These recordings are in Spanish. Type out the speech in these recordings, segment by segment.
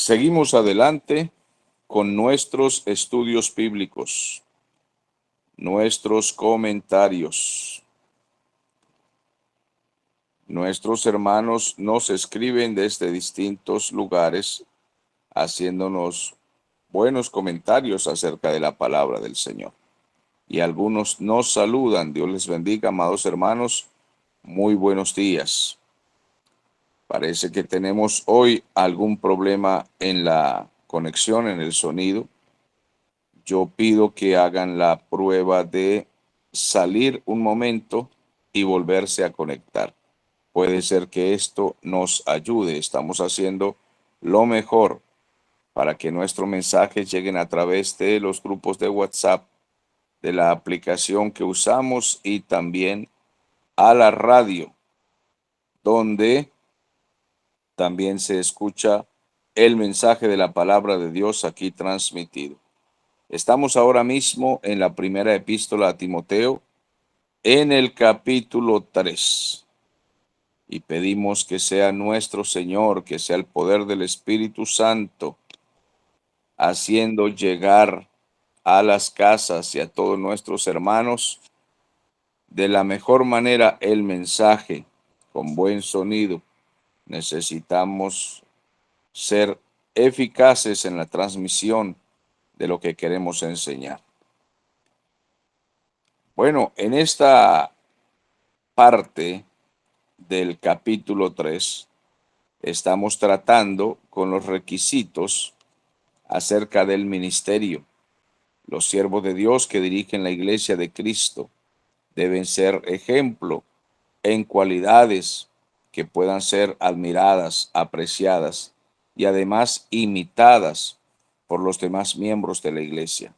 Seguimos adelante con nuestros estudios bíblicos, nuestros comentarios. Nuestros hermanos nos escriben desde distintos lugares, haciéndonos buenos comentarios acerca de la palabra del Señor. Y algunos nos saludan. Dios les bendiga, amados hermanos. Muy buenos días. Parece que tenemos hoy algún problema en la conexión, en el sonido. Yo pido que hagan la prueba de salir un momento y volverse a conectar. Puede ser que esto nos ayude. Estamos haciendo lo mejor para que nuestros mensajes lleguen a través de los grupos de WhatsApp, de la aplicación que usamos y también a la radio, donde también se escucha el mensaje de la palabra de Dios aquí transmitido. Estamos ahora mismo en la primera epístola a Timoteo, en el capítulo 3. Y pedimos que sea nuestro Señor, que sea el poder del Espíritu Santo, haciendo llegar a las casas y a todos nuestros hermanos de la mejor manera el mensaje, con buen sonido. Necesitamos ser eficaces en la transmisión de lo que queremos enseñar. Bueno, en esta parte del capítulo 3 estamos tratando con los requisitos acerca del ministerio. Los siervos de Dios que dirigen la iglesia de Cristo deben ser ejemplo en cualidades que puedan ser admiradas, apreciadas y además imitadas por los demás miembros de la iglesia.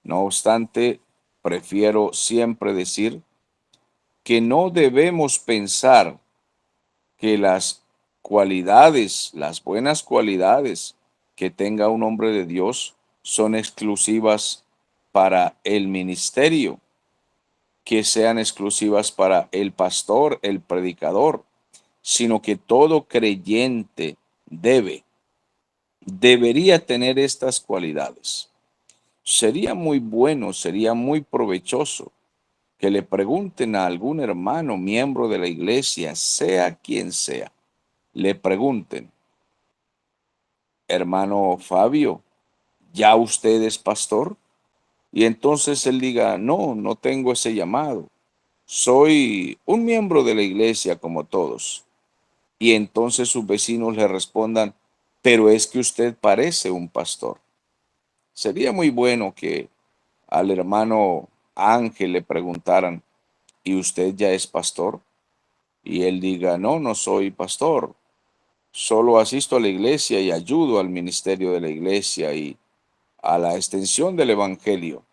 No obstante, prefiero siempre decir que no debemos pensar que las cualidades, las buenas cualidades que tenga un hombre de Dios son exclusivas para el ministerio, que sean exclusivas para el pastor, el predicador, sino que todo creyente debería tener estas cualidades. Sería muy bueno, sería muy provechoso que le pregunten a algún hermano, miembro de la iglesia, sea quien sea, le pregunten: hermano Fabio, ¿ya usted es pastor? Y entonces él diga: no, no tengo ese llamado. Soy un miembro de la iglesia como todos. Y entonces sus vecinos le respondan: pero es que usted parece un pastor. Sería muy bueno que al hermano Ángel le preguntaran: ¿y usted ya es pastor? Y él diga: no, no soy pastor. Solo asisto a la iglesia y ayudo al ministerio de la iglesia y a la extensión del evangelio.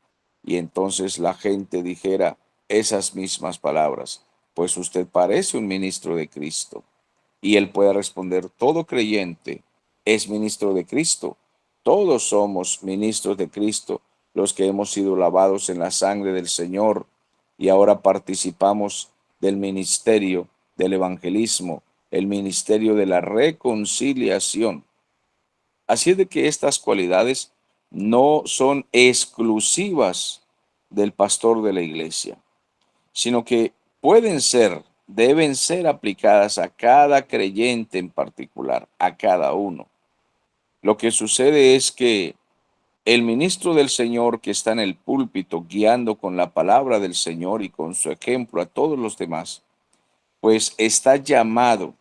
Y entonces la gente dijera esas mismas palabras: pues usted parece un ministro de Cristo. Y él puede responder: todo creyente es ministro de Cristo. Todos somos ministros de Cristo, los que hemos sido lavados en la sangre del Señor y ahora participamos del ministerio del evangelismo, el ministerio de la reconciliación. Así es de que estas cualidades no son exclusivas del pastor de la iglesia, sino que pueden ser, deben ser aplicadas a cada creyente en particular, a cada uno. Lo que sucede es que el ministro del Señor que está en el púlpito guiando con la palabra del Señor y con su ejemplo a todos los demás, pues está llamado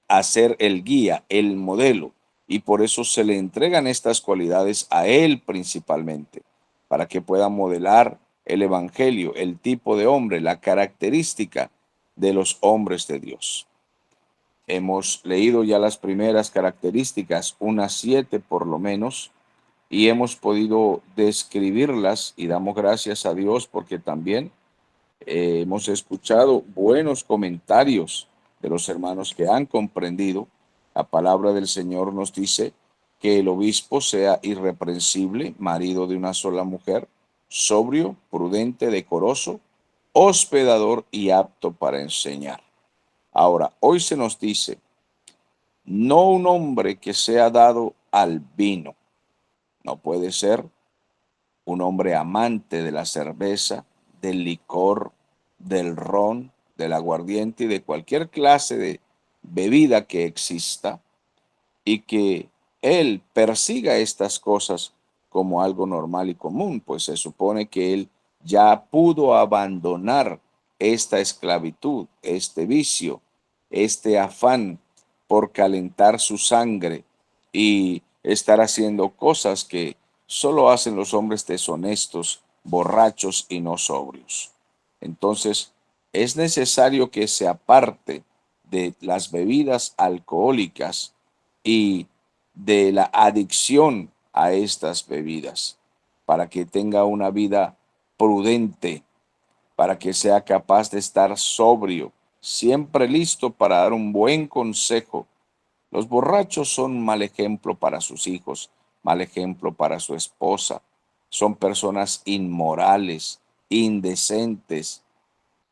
a ser el guía, el modelo, y por eso se le entregan estas cualidades a él principalmente, para que pueda modelar el evangelio, el tipo de hombre, la característica de los hombres de Dios. Hemos leído ya las primeras características, unas 7 por lo menos, y hemos podido describirlas y damos gracias a Dios porque también hemos escuchado buenos comentarios de los hermanos que han comprendido. La palabra del Señor nos dice que el obispo sea irreprensible, marido de una sola mujer, sobrio, prudente, decoroso, hospedador y apto para enseñar. Ahora, hoy se nos dice: no un hombre que sea dado al vino. No puede ser un hombre amante de la cerveza, del licor, del ron, del aguardiente y de cualquier clase de bebida que exista, y que él persiga estas cosas como algo normal y común, pues se supone que él ya pudo abandonar esta esclavitud, este vicio, este afán por calentar su sangre y estar haciendo cosas que solo hacen los hombres deshonestos, borrachos y no sobrios. Entonces, es necesario que se aparte de las bebidas alcohólicas y de la adicción a estas bebidas, para que tenga una vida prudente, para que sea capaz de estar sobrio, siempre listo para dar un buen consejo. Los borrachos son un mal ejemplo para sus hijos, mal ejemplo para su esposa. Son personas inmorales, indecentes.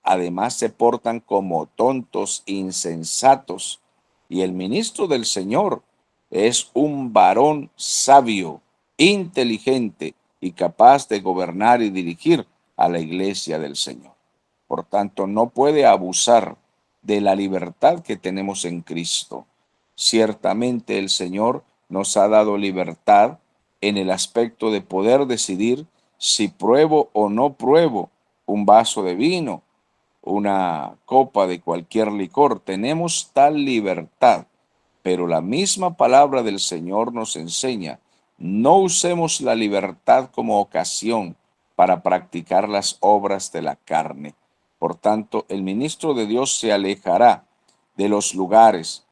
Además se portan como tontos, insensatos. Y el ministro del Señor es un varón sabio, inteligente y capaz de gobernar y dirigir a la iglesia del Señor. Por tanto, no puede abusar de la libertad que tenemos en Cristo. Ciertamente el Señor nos ha dado libertad en el aspecto de poder decidir si pruebo o no pruebo un vaso de vino, una copa de cualquier licor. Tenemos tal libertad, pero la misma palabra del Señor nos enseña: no usemos la libertad como ocasión para practicar las obras de la carne. Por tanto, el ministro de Dios se alejará de los lugares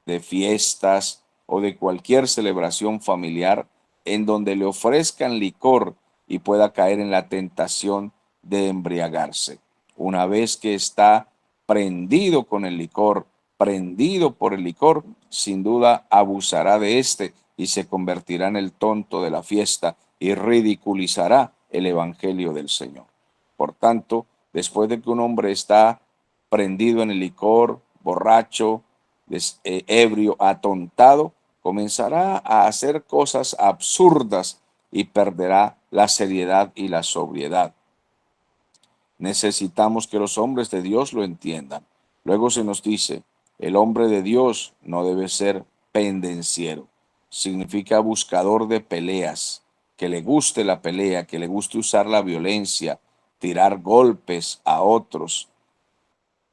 de fiestas o de cualquier celebración familiar en donde le ofrezcan licor y pueda caer en la tentación de embriagarse. Una vez que está prendido con el licor, prendido por el licor, sin duda abusará de éste y se convertirá en el tonto de la fiesta y ridiculizará el evangelio del Señor. Por tanto, después de que un hombre está prendido en el licor, borracho, ebrio, atontado, comenzará a hacer cosas absurdas y perderá la seriedad y la sobriedad. Necesitamos que los hombres de Dios lo entiendan. Luego se nos dice: el hombre de Dios no debe ser pendenciero. Significa buscador de peleas, que le guste la pelea, que le guste usar la violencia, tirar golpes a otros,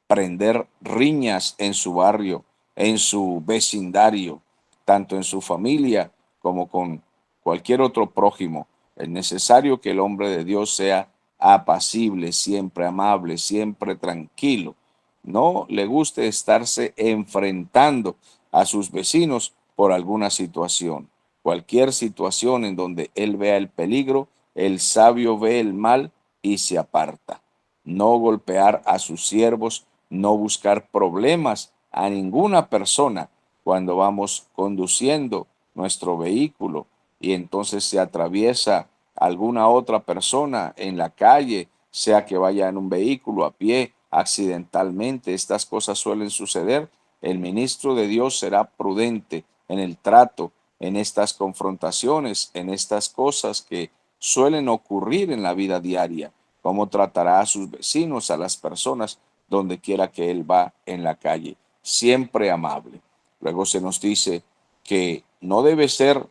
prender riñas en su barrio, en su vecindario, tanto en su familia como con cualquier otro prójimo. Es necesario que el hombre de Dios sea apacible, siempre amable, siempre tranquilo. No le guste estarse enfrentando a sus vecinos por alguna situación. Cualquier situación en donde él vea el peligro, el sabio ve el mal y se aparta. No golpear a sus siervos, no buscar problemas a ninguna persona cuando vamos conduciendo nuestro vehículo y entonces se atraviesa alguna otra persona en la calle, sea que vaya en un vehículo a pie, accidentalmente. Estas cosas suelen suceder. El ministro de Dios será prudente en el trato, en estas confrontaciones, en estas cosas que suelen ocurrir en la vida diaria. Cómo tratará a sus vecinos, a las personas, donde quiera que él va en la calle. Siempre amable. Luego se nos dice que no debe ser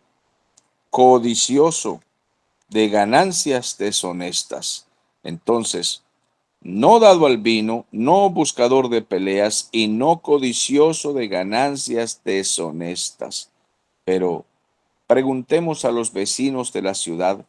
codicioso de ganancias deshonestas. Entonces, no dado al vino, no buscador de peleas y no codicioso de ganancias deshonestas. Pero preguntemos a los vecinos de la ciudad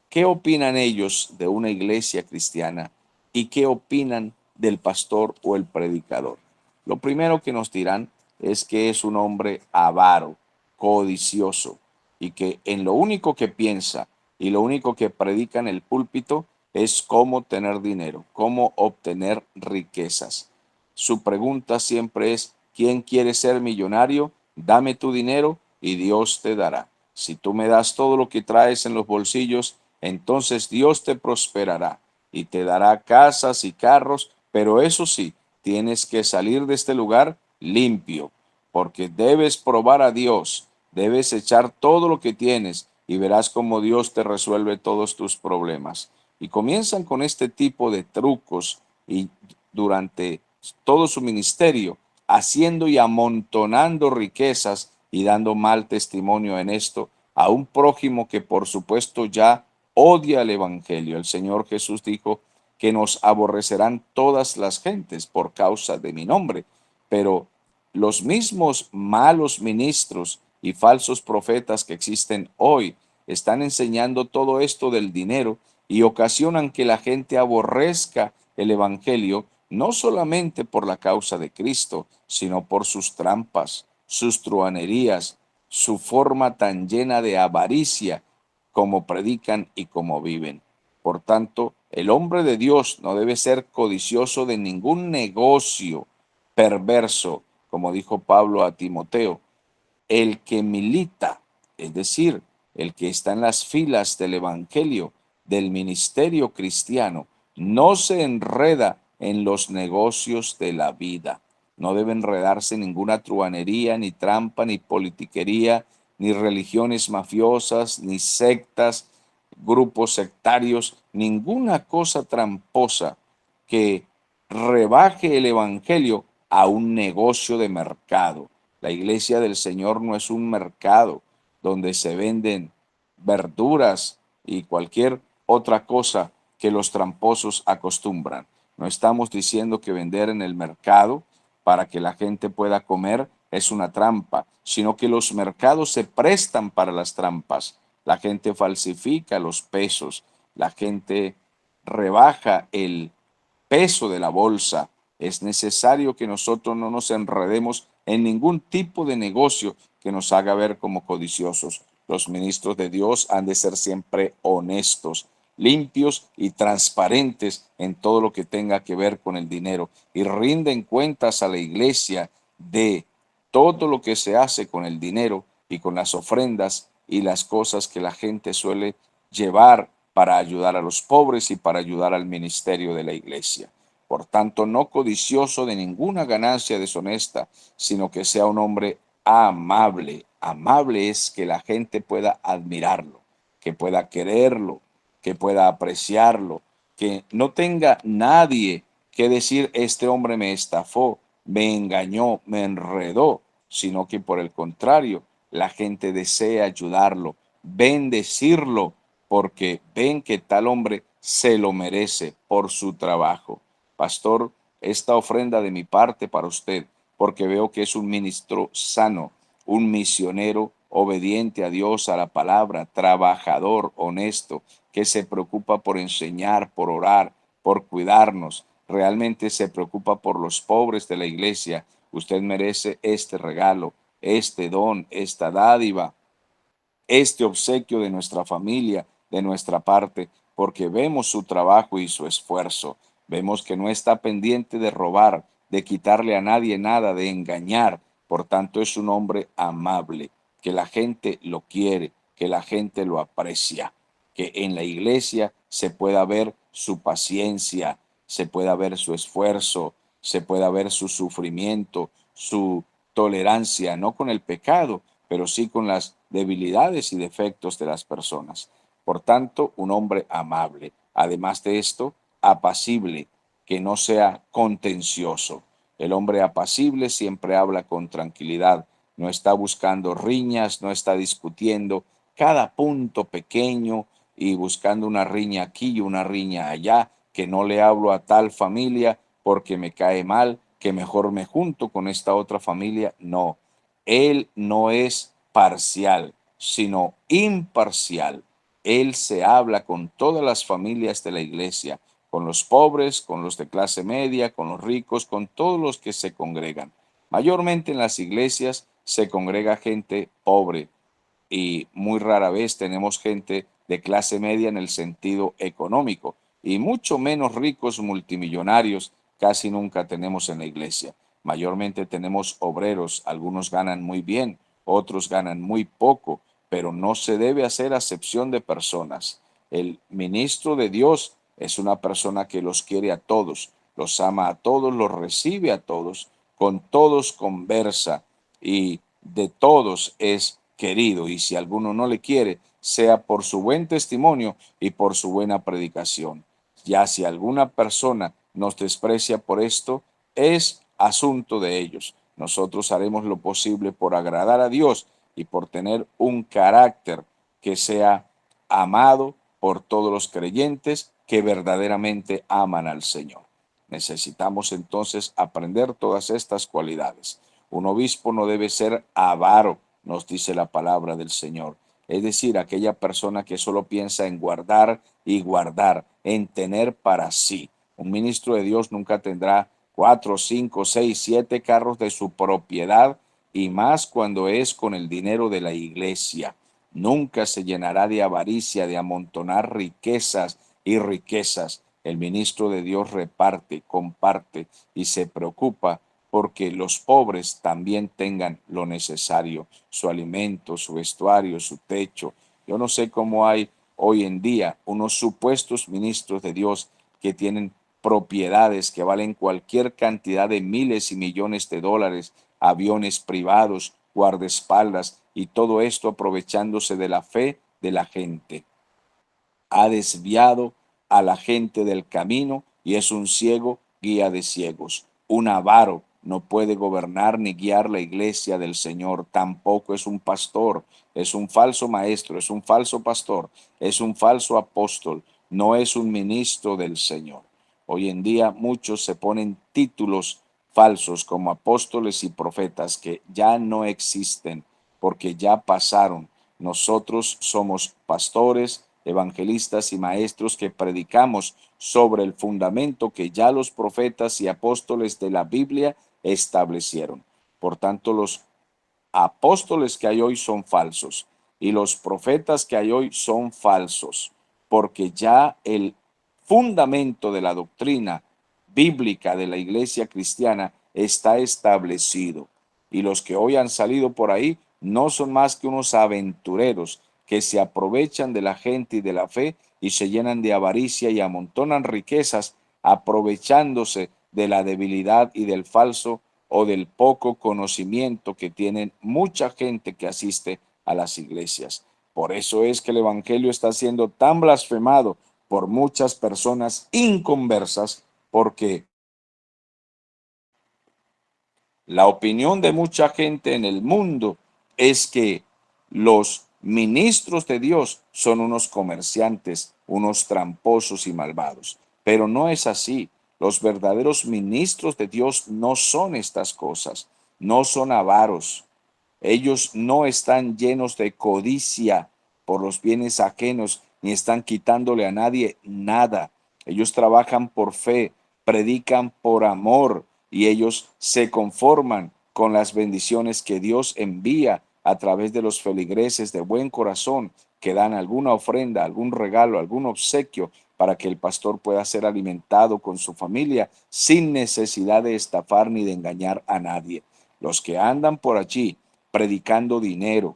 qué opinan ellos de una iglesia cristiana y qué opinan del pastor o el predicador. Lo primero que nos dirán es que es un hombre avaro, codicioso, y que en lo único que piensa y lo único que predica en el púlpito es cómo tener dinero, cómo obtener riquezas. Su pregunta siempre es: ¿quién quiere ser millonario? Dame tu dinero y Dios te dará. Si tú me das todo lo que traes en los bolsillos, entonces Dios te prosperará y te dará casas y carros, pero eso sí, tienes que salir de este lugar limpio. porque debes probar a Dios, debes echar todo lo que tienes y verás cómo Dios te resuelve todos tus problemas. Y comienzan con este tipo de trucos y durante todo su ministerio, haciendo y amontonando riquezas y dando mal testimonio en esto a un prójimo que por supuesto ya odia el Evangelio. El Señor Jesús dijo que nos aborrecerán todas las gentes por causa de mi nombre, pero los mismos malos ministros y falsos profetas que existen hoy están enseñando todo esto del dinero y ocasionan que la gente aborrezca el Evangelio no solamente por la causa de Cristo, sino por sus trampas, sus truhanerías, su forma tan llena de avaricia como predican y como viven. Por tanto, el hombre de Dios no debe ser codicioso de ningún negocio perverso, como dijo Pablo a Timoteo. El que milita, es decir, el que está en las filas del Evangelio, del ministerio cristiano, no se enreda en los negocios de la vida. No debe enredarse en ninguna truhanería, ni trampa, ni politiquería, ni religiones mafiosas, ni sectas, grupos sectarios, ninguna cosa tramposa que rebaje el Evangelio a un negocio de mercado. La iglesia del Señor no es un mercado donde se venden verduras y cualquier otra cosa que los tramposos acostumbran. No estamos diciendo que vender en el mercado para que la gente pueda comer es una trampa, sino que los mercados se prestan para las trampas. La gente falsifica los pesos, la gente rebaja el peso de la bolsa. Es necesario que nosotros no nos enredemos en ningún tipo de negocio que nos haga ver como codiciosos. Los ministros de Dios han de ser siempre honestos, limpios y transparentes en todo lo que tenga que ver con el dinero y rinden cuentas a la iglesia de todo lo que se hace con el dinero y con las ofrendas y las cosas que la gente suele llevar para ayudar a los pobres y para ayudar al ministerio de la iglesia. Por tanto, no codicioso de ninguna ganancia deshonesta, sino que sea un hombre amable. Amable es que la gente pueda admirarlo, que pueda quererlo, que pueda apreciarlo, que no tenga nadie que decir, este hombre me estafó, me engañó, me enredó, sino que por el contrario, la gente desea ayudarlo, bendecirlo, porque ven que tal hombre se lo merece por su trabajo. Pastor, esta ofrenda de mi parte para usted, porque veo que es un ministro sano, un misionero obediente a Dios, a la palabra, trabajador, honesto, que se preocupa por enseñar, por orar, por cuidarnos, realmente se preocupa por los pobres de la iglesia. Usted merece este regalo, este don, esta dádiva, este obsequio de nuestra familia, de nuestra parte, porque vemos su trabajo y su esfuerzo. Vemos que no está pendiente de robar, de quitarle a nadie nada, de engañar. Por tanto, es un hombre amable, que la gente lo quiere, que la gente lo aprecia, que en la iglesia se pueda ver su paciencia, se pueda ver su esfuerzo, se pueda ver su sufrimiento, su tolerancia, no con el pecado, pero sí con las debilidades y defectos de las personas. Por tanto, un hombre amable. Además de esto, apacible, que no sea contencioso. El hombre apacible siempre habla con tranquilidad, no está buscando riñas, no está discutiendo cada punto pequeño y buscando una riña aquí y una riña allá, que no le hablo a tal familia porque me cae mal, que mejor me junto con esta otra familia. No, él no es parcial, sino imparcial. Él se habla con todas las familias de la iglesia, con los pobres, con los de clase media, con los ricos, con todos los que se congregan. Mayormente en las iglesias se congrega gente pobre y muy rara vez tenemos gente de clase media en el sentido económico y mucho menos ricos multimillonarios casi nunca tenemos en la iglesia. Mayormente tenemos obreros, algunos ganan muy bien, otros ganan muy poco, pero no se debe hacer acepción de personas. El ministro de Dios es una persona que los quiere a todos, los ama a todos, los recibe a todos, con todos conversa y de todos es querido. Y si alguno no le quiere, sea por su buen testimonio y por su buena predicación. Ya si alguna persona nos desprecia por esto, es asunto de ellos. Nosotros haremos lo posible por agradar a Dios y por tener un carácter que sea amado por todos los creyentes que verdaderamente aman al Señor. Necesitamos entonces aprender todas estas cualidades. Un obispo no debe ser avaro, nos dice la palabra del Señor. Es decir, aquella persona que solo piensa en guardar y guardar, en tener para sí. Un ministro de Dios nunca tendrá 4, 5, 6, 7 carros de su propiedad, y más cuando es con el dinero de la iglesia. Nunca se llenará de avaricia, de amontonar riquezas y riquezas. El ministro de Dios reparte, comparte y se preocupa porque los pobres también tengan lo necesario, su alimento, su vestuario, su techo. Yo no sé cómo hay hoy en día unos supuestos ministros de Dios que tienen propiedades que valen cualquier cantidad de miles y millones de dólares, aviones privados, guardaespaldas y todo esto aprovechándose de la fe de la gente. Ha desviado a la gente del camino y es un ciego guía de ciegos. Un avaro no puede gobernar ni guiar la iglesia del Señor, tampoco es un pastor, es un falso maestro, es un falso pastor, es un falso apóstol, no es un ministro del Señor. Hoy en día muchos se ponen títulos falsos como apóstoles y profetas que ya no existen porque ya pasaron. Nosotros somos pastores, evangelistas y maestros que predicamos sobre el fundamento que ya los profetas y apóstoles de la Biblia establecieron. Por tanto, los apóstoles que hay hoy son falsos y los profetas que hay hoy son falsos, porque ya el fundamento de la doctrina bíblica de la iglesia cristiana está establecido. Y los que hoy han salido por ahí no son más que unos aventureros que se aprovechan de la gente y de la fe y se llenan de avaricia y amontonan riquezas aprovechándose de la debilidad y del falso o del poco conocimiento que tienen mucha gente que asiste a las iglesias. Por eso es que el Evangelio está siendo tan blasfemado por muchas personas inconversas, porque la opinión de mucha gente en el mundo es que los ministros de Dios son unos comerciantes, unos tramposos y malvados. Pero no es así. Los verdaderos ministros de Dios no son estas cosas, no son avaros. Ellos no están llenos de codicia por los bienes ajenos, ni están quitándole a nadie nada. Ellos trabajan por fe, predican por amor y ellos se conforman con las bendiciones que Dios envía a través de los feligreses de buen corazón que dan alguna ofrenda, algún regalo, algún obsequio para que el pastor pueda ser alimentado con su familia sin necesidad de estafar ni de engañar a nadie. Los que andan por allí predicando dinero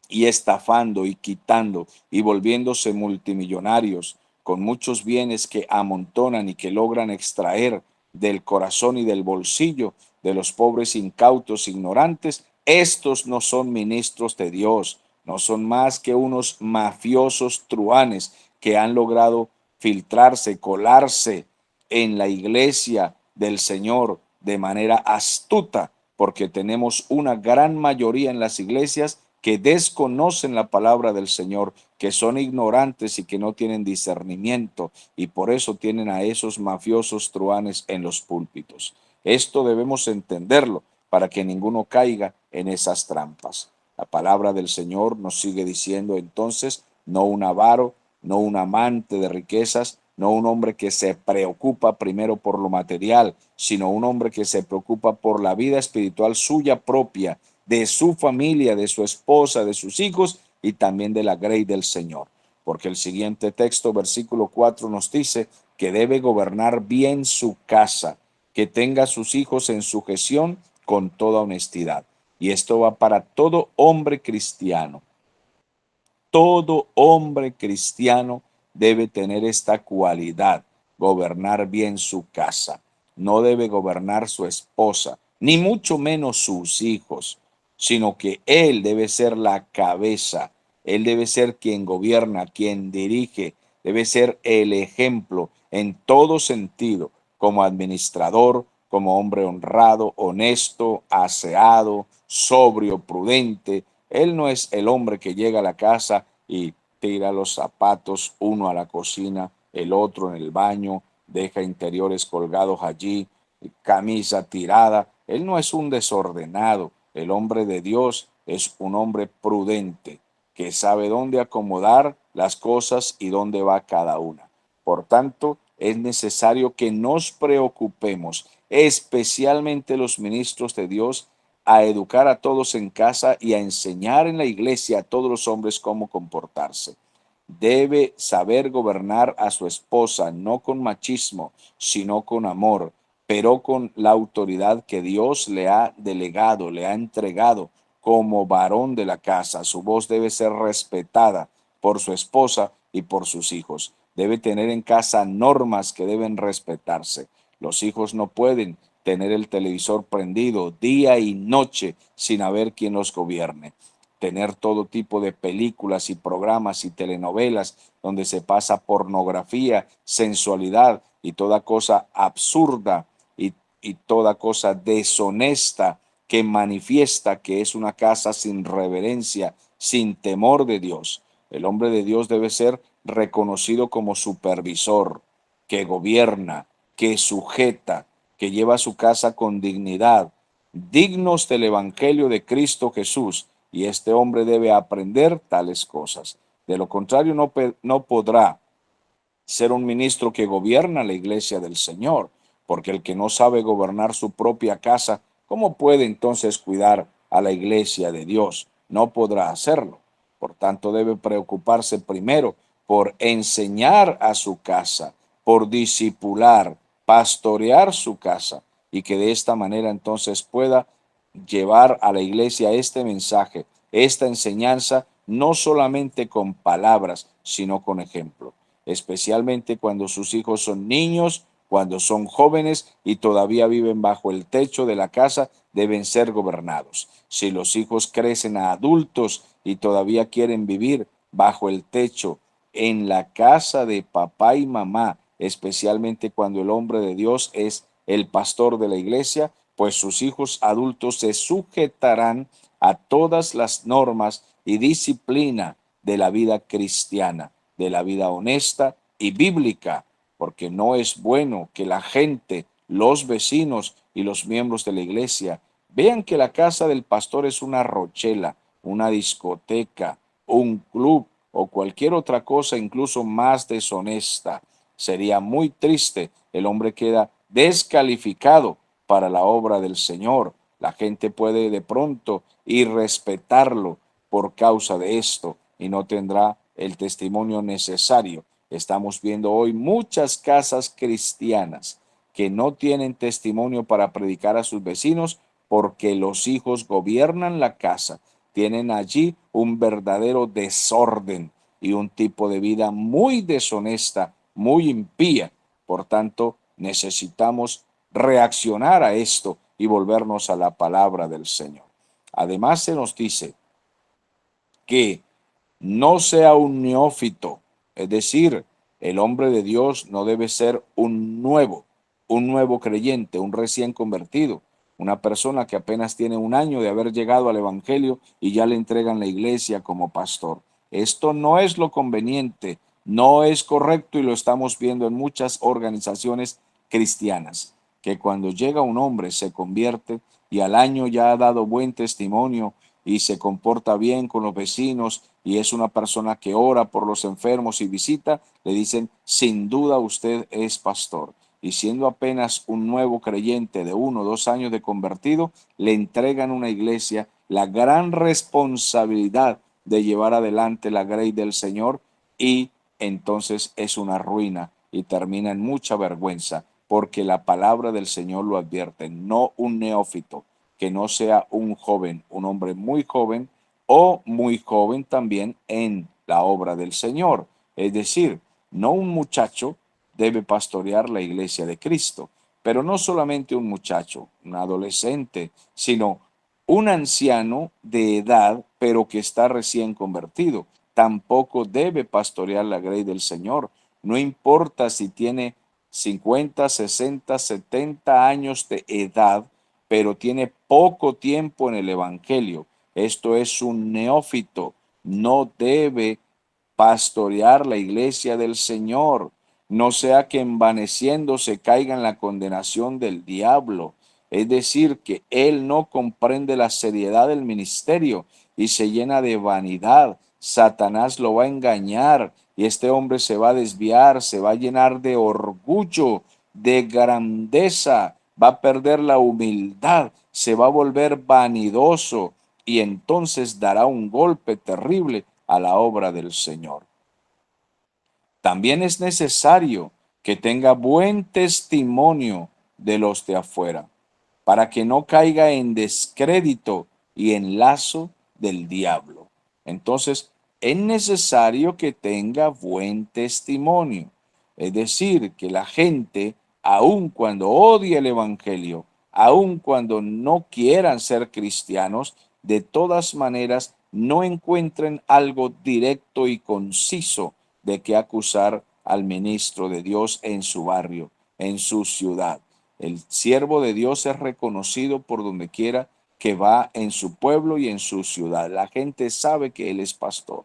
y estafando y quitando y volviéndose multimillonarios con muchos bienes que amontonan y que logran extraer del corazón y del bolsillo de los pobres incautos ignorantes, estos no son ministros de Dios, no son más que unos mafiosos truanes que han logrado filtrarse, colarse en la iglesia del Señor de manera astuta, porque tenemos una gran mayoría en las iglesias que desconocen la palabra del Señor, que son ignorantes y que no tienen discernimiento, y por eso tienen a esos mafiosos truanes en los púlpitos. Esto debemos entenderlo para que ninguno caiga en esas trampas. La palabra del Señor nos sigue diciendo entonces, no un avaro, no un amante de riquezas, no un hombre que se preocupa primero por lo material, sino un hombre que se preocupa por la vida espiritual suya propia, de su familia, de su esposa, de sus hijos y también de la grey del Señor. Porque el siguiente texto, versículo 4, nos dice que debe gobernar bien su casa, que tenga a sus hijos en sujeción con toda honestidad. Y esto va para todo hombre cristiano. Todo hombre cristiano debe tener esta cualidad, gobernar bien su casa. No debe gobernar su esposa, ni mucho menos sus hijos, sino que él debe ser la cabeza, él debe ser quien gobierna, quien dirige, debe ser el ejemplo en todo sentido, como administrador, como hombre honrado, honesto, aseado, sobrio, prudente. Él no es el hombre que llega a la casa y tira los zapatos, uno a la cocina, el otro en el baño, deja interiores colgados allí, camisa tirada. Él no es un desordenado. El hombre de Dios es un hombre prudente que sabe dónde acomodar las cosas y dónde va cada una. Por tanto, es necesario que nos preocupemos, especialmente los ministros de Dios, a educar a todos en casa y a enseñar en la iglesia a todos los hombres cómo comportarse. Debe saber gobernar a su esposa, no con machismo, sino con amor, pero con la autoridad que Dios le ha delegado, le ha entregado como varón de la casa. Su voz debe ser respetada por su esposa y por sus hijos. Debe tener en casa normas que deben respetarse. Los hijos no pueden tener el televisor prendido día y noche sin haber quien los gobierne. Tener todo tipo de películas y programas y telenovelas donde se pasa pornografía, sensualidad y toda cosa absurda y toda cosa deshonesta que manifiesta que es una casa sin reverencia, sin temor de Dios. El hombre de Dios debe ser reconocido como supervisor, que gobierna, que sujeta, que lleva su casa con dignidad, dignos del Evangelio de Cristo Jesús, y este hombre debe aprender tales cosas. De lo contrario, no podrá ser un ministro que gobierna la iglesia del Señor, porque el que no sabe gobernar su propia casa, ¿cómo puede entonces cuidar a la iglesia de Dios? No podrá hacerlo. Por tanto, debe preocuparse primero por enseñar a su casa, por discipular, pastorear su casa, y que de esta manera entonces pueda llevar a la iglesia este mensaje, esta enseñanza, no solamente con palabras, sino con ejemplo, especialmente cuando sus hijos son niños, cuando son jóvenes y todavía viven bajo el techo de la casa, deben ser gobernados. Si los hijos crecen a adultos y todavía quieren vivir bajo el techo en la casa de papá y mamá, especialmente cuando el hombre de Dios es el pastor de la iglesia, pues sus hijos adultos se sujetarán a todas las normas y disciplina de la vida cristiana, de la vida honesta y bíblica, porque no es bueno que la gente, los vecinos y los miembros de la iglesia vean que la casa del pastor es una rochela, una discoteca, un club o cualquier otra cosa incluso más deshonesta. Sería muy triste, el hombre queda descalificado para la obra del Señor. La gente puede de pronto irrespetarlo por causa de esto y no tendrá el testimonio necesario. Estamos viendo hoy muchas casas cristianas que no tienen testimonio para predicar a sus vecinos porque los hijos gobiernan la casa, tienen allí un verdadero desorden y un tipo de vida muy deshonesta, muy impía. Por tanto, necesitamos reaccionar a esto y volvernos a la palabra del Señor. Además, se nos dice que no sea un neófito, es decir, el hombre de Dios no debe ser un nuevo creyente, un recién convertido, una persona que apenas tiene un año de haber llegado al Evangelio y ya le entregan la iglesia como pastor. Esto no es lo conveniente, no es correcto y lo estamos viendo en muchas organizaciones cristianas, que cuando llega un hombre se convierte y al año ya ha dado buen testimonio y se comporta bien con los vecinos y es una persona que ora por los enfermos y visita, le dicen, sin duda usted es pastor. Y siendo apenas un nuevo creyente de 1 o 2 años de convertido, le entregan a una iglesia la gran responsabilidad de llevar adelante la grey del Señor y entonces es una ruina y termina en mucha vergüenza porque la palabra del Señor lo advierte, no un neófito, que no sea un joven, un hombre muy joven o muy joven también en la obra del Señor. Es decir, no un muchacho debe pastorear la iglesia de Cristo, pero no solamente un muchacho, un adolescente, sino un anciano de edad, pero que está recién convertido. Tampoco debe pastorear la grey del Señor. No importa si tiene 50, 60, 70 años de edad, pero tiene poco tiempo en el Evangelio. Esto es un neófito. No debe pastorear la iglesia del Señor, no sea que envaneciéndose caiga en la condenación del diablo. Es decir, que él no comprende la seriedad del ministerio y se llena de vanidad. Satanás lo va a engañar y este hombre se va a desviar, se va a llenar de orgullo, de grandeza, va a perder la humildad, se va a volver vanidoso y entonces dará un golpe terrible a la obra del Señor. También es necesario que tenga buen testimonio de los de afuera, para que no caiga en descrédito y en lazo del diablo. Entonces, es necesario que tenga buen testimonio. Es decir, que la gente, aun cuando odie el Evangelio, aun cuando no quieran ser cristianos, de todas maneras no encuentren algo directo y conciso de qué acusar al ministro de Dios en su barrio, en su ciudad. El siervo de Dios es reconocido por donde quiera que va en su pueblo y en su ciudad. La gente sabe que él es pastor.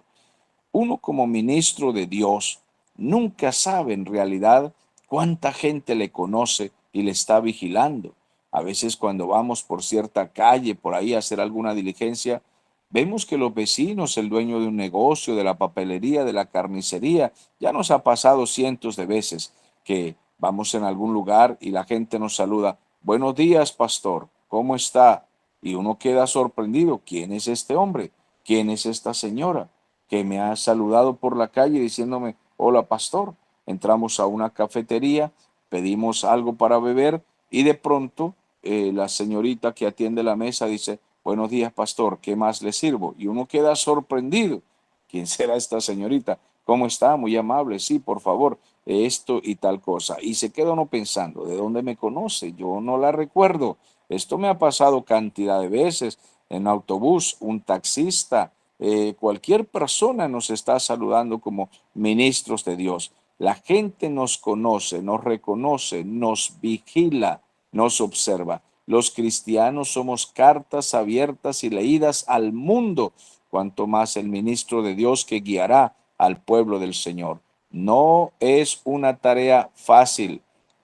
Uno como ministro de Dios nunca sabe en realidad cuánta gente le conoce y le está vigilando. A veces cuando vamos por cierta calle, por ahí a hacer alguna diligencia, vemos que los vecinos, el dueño de un negocio, de la papelería, de la carnicería, ya nos ha pasado cientos de veces que vamos en algún lugar y la gente nos saluda, buenos días, pastor, ¿cómo está? Y uno queda sorprendido, ¿quién es este hombre? ¿Quién es esta señora que me ha saludado por la calle diciéndome, hola, pastor? Entramos a una cafetería, pedimos algo para beber y de pronto la señorita que atiende la mesa dice, buenos días, pastor, ¿qué más le sirvo? Y uno queda sorprendido. ¿Quién será esta señorita? ¿Cómo está? Muy amable. Sí, por favor, esto y tal cosa. Y se queda uno pensando, ¿de dónde me conoce? Yo no la recuerdo. Esto me ha pasado cantidad de veces en autobús, un taxista, cualquier persona nos está saludando como ministros de Dios. La gente nos conoce, nos reconoce, nos vigila, nos observa. Los cristianos somos cartas abiertas y leídas al mundo, cuanto más el ministro de Dios que guiará al pueblo del Señor. No es una tarea fácil,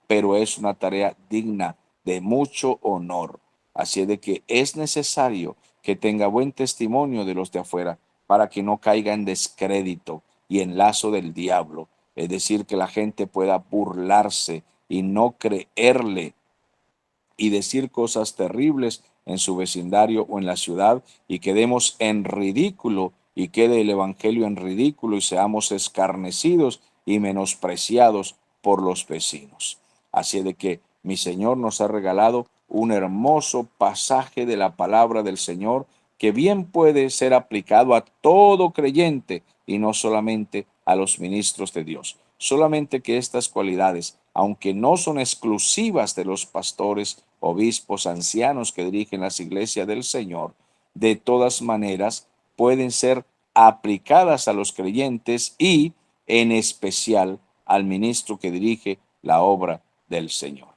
pero es una tarea digna de mucho honor. Así es de que es necesario que tenga buen testimonio de los de afuera para que no caiga en descrédito y en lazo del diablo. Es decir, que la gente pueda burlarse y no creerle y decir cosas terribles en su vecindario o en la ciudad y quedemos en ridículo y quede el evangelio en ridículo y seamos escarnecidos y menospreciados por los vecinos. Así de que mi Señor nos ha regalado un hermoso pasaje de la palabra del Señor que bien puede ser aplicado a todo creyente y no solamente a los ministros de Dios. Solamente que estas cualidades, aunque no son exclusivas de los pastores, obispos, ancianos que dirigen las iglesias del Señor, de todas maneras pueden ser aplicadas a los creyentes y en especial al ministro que dirige la obra del Señor.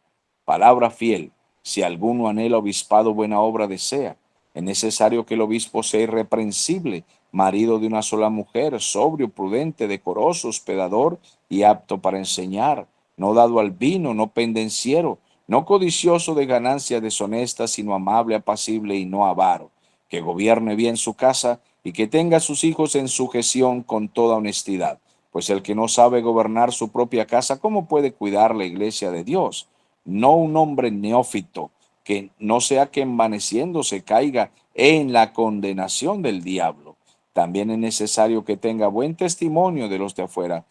Palabra fiel, si alguno anhela obispado, buena obra desea. Es necesario que el obispo sea irreprensible, marido de una sola mujer, sobrio, prudente, decoroso, hospedador y apto para enseñar, no dado al vino, no pendenciero, no codicioso de ganancias deshonestas, sino amable, apacible y no avaro, que gobierne bien su casa y que tenga a sus hijos en sujeción con toda honestidad. Pues el que no sabe gobernar su propia casa, ¿cómo puede cuidar la iglesia de Dios? No un hombre neófito, que no sea que envaneciéndose caiga en la condenación del diablo. También es necesario que tenga buen testimonio de los de afuera,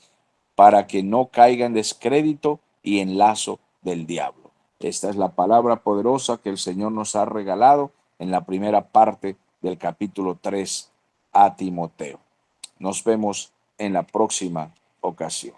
para que no caiga en descrédito y en lazo del diablo. Esta es la palabra poderosa que el Señor nos ha regalado en la primera parte del capítulo 3 a Timoteo. Nos vemos en la próxima ocasión.